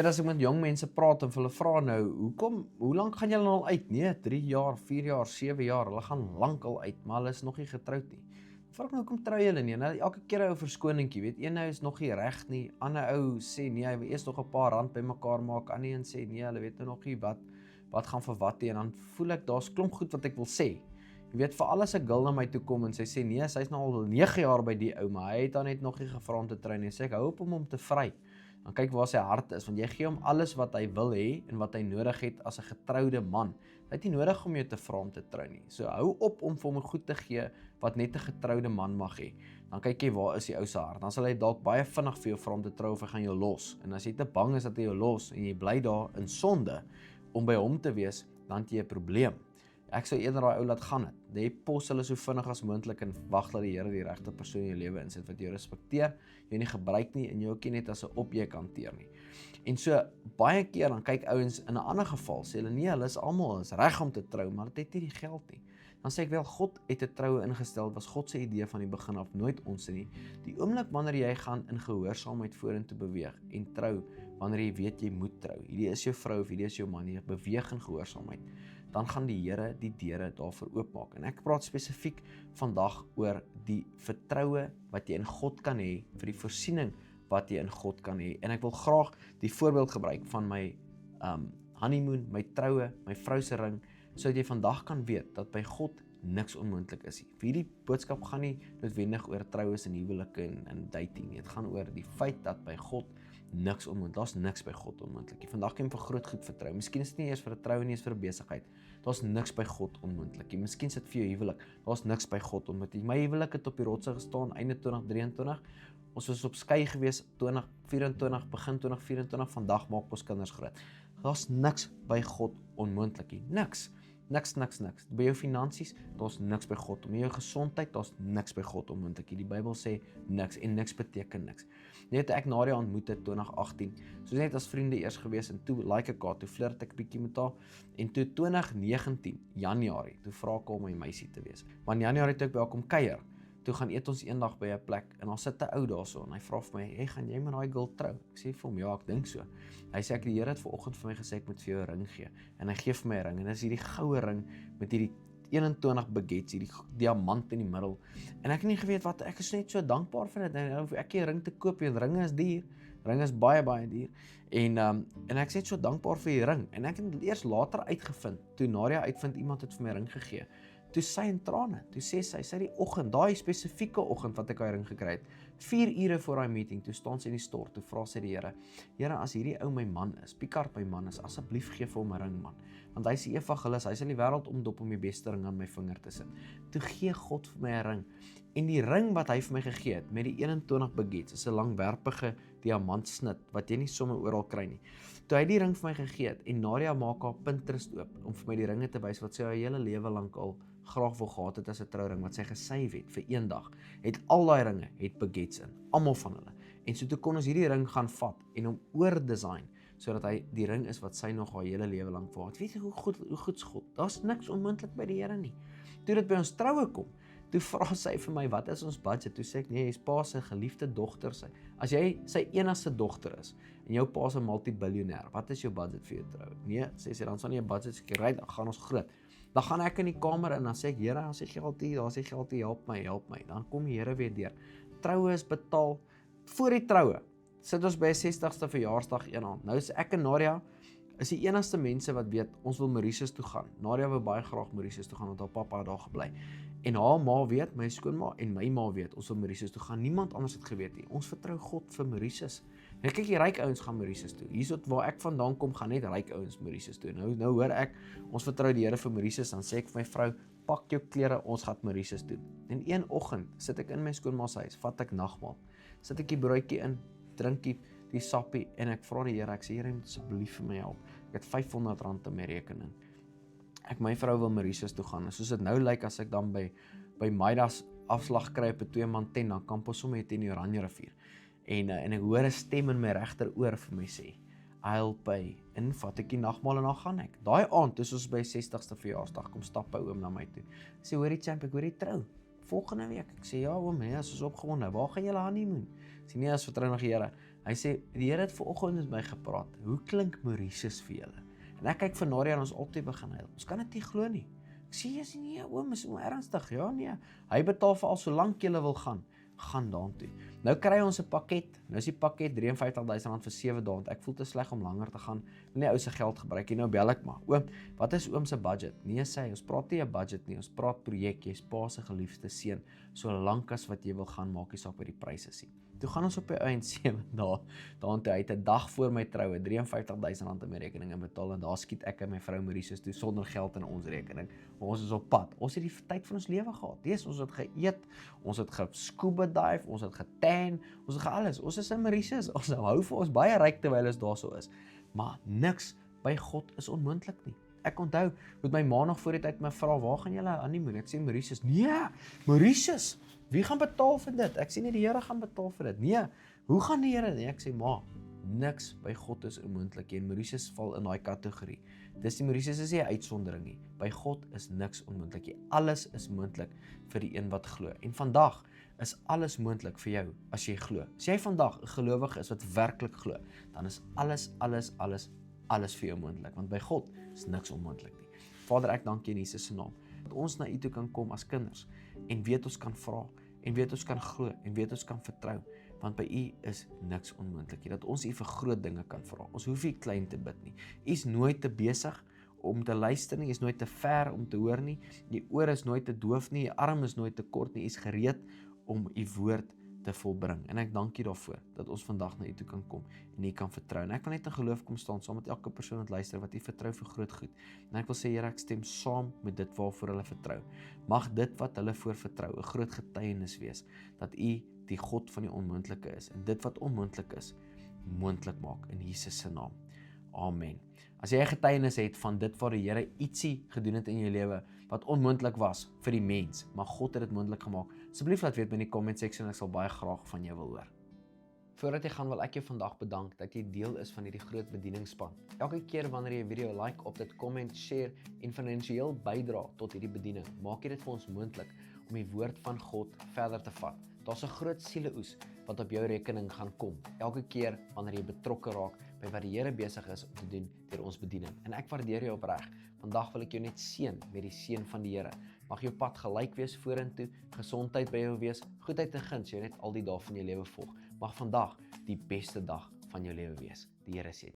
As ek met jong mense praat en vir hulle vra nou, hoe lank gaan julle al uit? Nee, 3 jaar, 4 jaar, 7 jaar, hulle gaan lank al uit, maar hulle is nog nie getroud nie. Vra ek nou, hoekom trou julle nie? Nou, elke keer 'n verskoningkie, weet, een is nog nie reg nie, ander ou sê nee, hy wil eers nog 'n paar rand bymekaar maak, ander een sê nee, hulle weet nou nog nie wat gaan vir wat nie, en dan voel ek daar's klomp goed wat ek wil sê. Jy weet, vir alles 'n girl na my toe kom en sy sê nee, sy's nou al 9 jaar by die ou, maar hy het dan net nog nie gevra om te trou nie. Sê ek hou op om te vry. Dan kyk waar sy hart is, want jy gee hom alles wat hy wil hê en wat hy nodig het as 'n getroude man. Hy het nie nodig om jou te vra om te trou nie. So hou op om vir hom goed te gee wat net 'n getroude man mag hê. Dan kyk jy waar is die ou se hart. Dan sal hy dalk baie vinnig vir jou vra om te trou of hy gaan jou los. En as jy te bang is dat hy jou los en jy bly daar in sonde om by hom te wees, dan het jy 'n probleem. Ek sou eerder daai ou laat gaan het. Jy pos hulle so vinnig as moontlik en wag dat die Here die regte persoon in jou lewe insit wat jou respekteer, jou nie gebruik nie en jou ook nie net as 'n objek hanteer nie. En so baie keer dan kyk ouens in 'n ander geval sê hulle nee, hulle is almal reg om te trou, maar dit het nie die geld nie. Dan sê ek wel, God het 'n troue ingestel, was God se idee van die begin af, nooit ons nie. Die oomblik wanneer jy gaan in gehoorsaamheid vorentoe beweeg en trou, wanneer jy weet jy moet trou, hierdie is jou vrou of hierdie is jou man, jy beweeg in gehoorsaamheid, dan gaan die Here die deure daarvoor oopmaak. En ek praat spesifiek vandag oor die vertroue wat jy in God kan hê, vir die voorsiening wat jy in God kan hê. En ek wil graag die voorbeeld gebruik van my honeymoon, my troue, my vrou se ring, sodat jy vandag kan weet dat by God niks onmoontlik is nie. Vir hierdie boodskap gaan nie noodwendig oor troues en huwelike en dating nie. Dit gaan oor die feit dat by God niks onmoontlik. Daar's niks by God onmoontlik. Vandag kan jy vir groot goed vertrou. Miskien is dit nie eers vir 'n troue nie, eens vir 'n besigheid. Daar's niks by God onmoontlik. Miskien is dit vir jou huwelik. Daar's niks by God onmoontlik. My huwelik het op die rotse gestaan einde 2023. Ons was op skei gewees 2024, begin 2024, vandag maak ons kinders groot. Daar's niks by God onmoontlik nie. Niks. Niks. By jou finansies, daar's niks by God. Met jou gesondheid, daar's niks by God onmoontlik. Die Bybel sê niks en niks beteken niks. Net ek Nadia ontmoet het 2018, soos net as vriende eers gewees en toe like ek haar, toe flirt ek bietjie met haar en toe 2019 Januarie, toe vra ek om my meisie te wees. Maar in Januarie toe ek by haar kom kuier, toe gaan eet ons eendag by 'n plek en daar sit 'n ou daarso en hy vra vir my, "Hey, gaan jy met daai girl trou?" Ek sê vir hom, "Ja, ek dink so." Hy sê, "Die Here het vanoggend vir my gesê ek moet vir jou 'n ring gee." En hy gee vir my 'n ring en dit is hierdie goue ring met hierdie 21 baguettes, hierdie diamant in die middel. En ek het nie geweet wat, ek is net so dankbaar vir dit. En ek het 'n ring te koop en ringe is duur. Ring is baie duur. En ek is net so dankbaar vir die ring. En ek het eers later uitgevind, toe Nadia uitvind iemand het vir my 'n ring gegee. Toe sy in trane, toe sê sy die oggend, daai spesifieke oggend wat ek daai ring gekry het, 4 ure voor daai meeting, toe staan sy in die stort, toe vra sy die Here, "Here, as hierdie ou my man is, Picard my man is, asseblief gee vir hom 'n ring, man. Want hy is die evangelis, hy sal die wêreld omdop om die beste ring aan my vinger te sit." Toe gee God vir my 'n ring. En die ring wat hy vir my gegee het, met die 21 baguettes, is 'n langwerpige diamantsnit, wat jy nie sommer oral kry nie. Toe hy die ring vir my gegee het, en Nadia maak haar Pinterest oop, om vir my die ringe te wys, wat sy haar hele lewe lank al graag wil gehad het as 'n trouring, wat sy gesave het vir een dag, het al daai ringe, het baguettes in, almal van hulle. En so toe kon ons hierdie ring gaan vat, en hom oordesign, sodat hy die ring is wat sy nog haar hele lewe lank wou. Weet jy hoe goed God? Daar's niks onmoontlik by die Here nie. Toe dit by ons troue kom, toe vra sy vir my, "Wat is ons budget?" Toe sê ek, "Nee, jy's pa se geliefde dogter sy. As jy sy enigste dogter is en jou pa se multibiljoenêr, wat is jou budget vir jou troue?" "Nee," sê sy, "dan sal nie 'n budget seker ry, dan gaan ons groot." Dan gaan ek in die kamer in, dan sê ek, "Here, as jy geld hier, daar's jy geld hier, help my. Dan kom die Here weer deur. Troue is betaal. Voor die troue sit ons by 'n 60ste verjaarsdag eendag. Nou is ek en Nadia is die enigste mense wat weet, ons wil Mauritius toe gaan. Nadia wil baie graag Mauritius toe gaan, want haar pappa het daar gebly. En haar ma weet, my skoonma en my ma weet, ons wil Mauritius toe gaan. Niemand anders het geweet nie. Ons vertrou God vir Mauritius. En kyk, die ryk ouens gaan Mauritius toe. Hierso waar ek vandaan kom, gaan net ryk ouens Mauritius toe. Nou hoor ek, ons vertrou die Here vir Mauritius, dan sê ek vir my vrou, "Pak jou klere, ons gaan Mauritius toe." En een oggend sit ek in my skoonma se huis, vat ek nagmaal. Sit ek die broodjie in, drink die sappie en ek vra die Here, ek sê, "Here, jy moet asseblief vir my help. Ek het R500 in my rekening. My vrou wil Mauritius toe gaan. En soos dit nou lyk, as ek dan by Maidas afslag kry op 'n 2-man tent, dan kamp ons sommer net in die Oranje rivier. En ek hoor 'n stem in my regteroor vir my sê, "I'll pay." En vat ek die nagmaal en dan gaan ek. Daai aand, toe ons by 60ste verjaarsdag kom, stap 'n oom na my toe. Sê, "Hoorie champ, ek hoor jy trou volgende week." Ek sê, "Ja oom, nee, ons is opgewonde. Waar gaan julle honeymoon?" Sê, "Nee, ons vertrou nog die Here." Hy sê, die Here het vanoggend met my gepraat, hoe klink Mauritius vir julle? En ek kyk vir Nadia en ons albei begin huil. Ons kan dit nie glo nie. Ek sê, jy sê, nee oom, is ernstig, ja nee. Hy betaal vir al solank julle wil gaan daartoe. Nou kry ons 'n pakket, nou is die pakket R53,000 vir 7 dae, want ek voel te sleg om langer te gaan, wil nie ou se geld gebruik nie, nou bel ek maar, oom, wat is oom se budget? Nee sê hy, ons praat nie 'n budget nie, ons praat projek, jy's pa se geliefde seun, solank as wat jy wil gaan, maak nie saak wat die pryse is nie. Toe gaan ons op die einde 7 dae, daartoe uit 'n dag voor my troue, R53,000 in my rekening inbetaal, en daar skiet ek en my vrou Mauritius toe, sonder geld in ons rekening, ons is op pad, ons het die tyd van ons lewe gehad, ons het geëet, ons het gescuba dive, ons het getan, ons het alles, ons is in Mauritius, ons hou vir ons baie ryk terwyl ons daar so is, maar niks by God is onmoontlik nie. Ek onthou, met my ma nog voor die tyd my vra, waar gaan julle honeymoon? Ek sê Mauritius, nee, Mauritius, wie gaan betaal vir dit? Ek sê nie die Here gaan betaal vir dit. Nee, hoe gaan die Here? Nee, ek sê ma, niks by God is onmoontlik. En Mauritius val in daai kategorie. Mauritius is nie 'n uitsondering nie. By God is niks onmoontlik nie. Alles is moontlik vir die een wat glo. En vandag is alles moontlik vir jou as jy glo. As jy vandag 'n gelowige is wat werklik glo, dan is alles vir jou moontlik, want by God is niks onmoontlik nie. Vader, ek dank U in Jesus se naam, dat ons na U toe kan kom as kinders, en weet ons kan vra, en weet ons kan glo, en weet ons kan vertrou, want by U is niks onmoontlik nie, dat ons U vir groot dinge kan vra. Ons hoef nie klein te bid nie. U is nooit te besig om te luister nie, U is nooit te ver om te hoor nie, U oor is nooit te doof nie, U arm is nooit te kort nie, U is gereed om U woord te volbring. En ek dank U daarvoor, dat ons vandag na U toe kan kom, en U kan vertrou. En ek wil net in geloof kom staan, saam met elke persoon wat luister, wat U vertrou vir groot goed. En ek wil sê, Here, ek stem saam met dit waarvoor hulle vertrou. Mag dit wat hulle voor vertrou, 'n groot getuienis wees, dat U die God van die onmoontlike is, en dit wat onmoontlik is, moontlik maak, in Jesus se naam. Amen. As jy 'n getuienis het van dit waar die Here ietsie gedoen het in jou lewe, wat onmoontlik was vir die mens, maar God het dit moontlik gemaak, asseblief laat weet my in die comment section, ek sal baie graag van jou wil hoor. Voordat jy gaan, wil ek jou vandag bedank dat jy deel is van hierdie groot bedieningsspan. Elke keer wanneer jy 'n video like, op dit comment, share en finansiëel bydra tot hierdie bediening, maak jy dit vir ons moontlik om die woord van God verder te vat. Daar's 'n groot sieleoes wat op jou rekening gaan kom, elke keer wanneer jy betrokke raak by wat die Here besig is om te doen deur ons bediening. En ek waardeer jou opreg. Vandag wil ek jou net seën met die seën van die Here. Mag jou pad gelyk wees vorentoe, gesondheid by jou wees, goedheid en guns jou net al die dae van jou lewe volg. Mag vandag die beste dag van jou lewe wees. Die Here seën.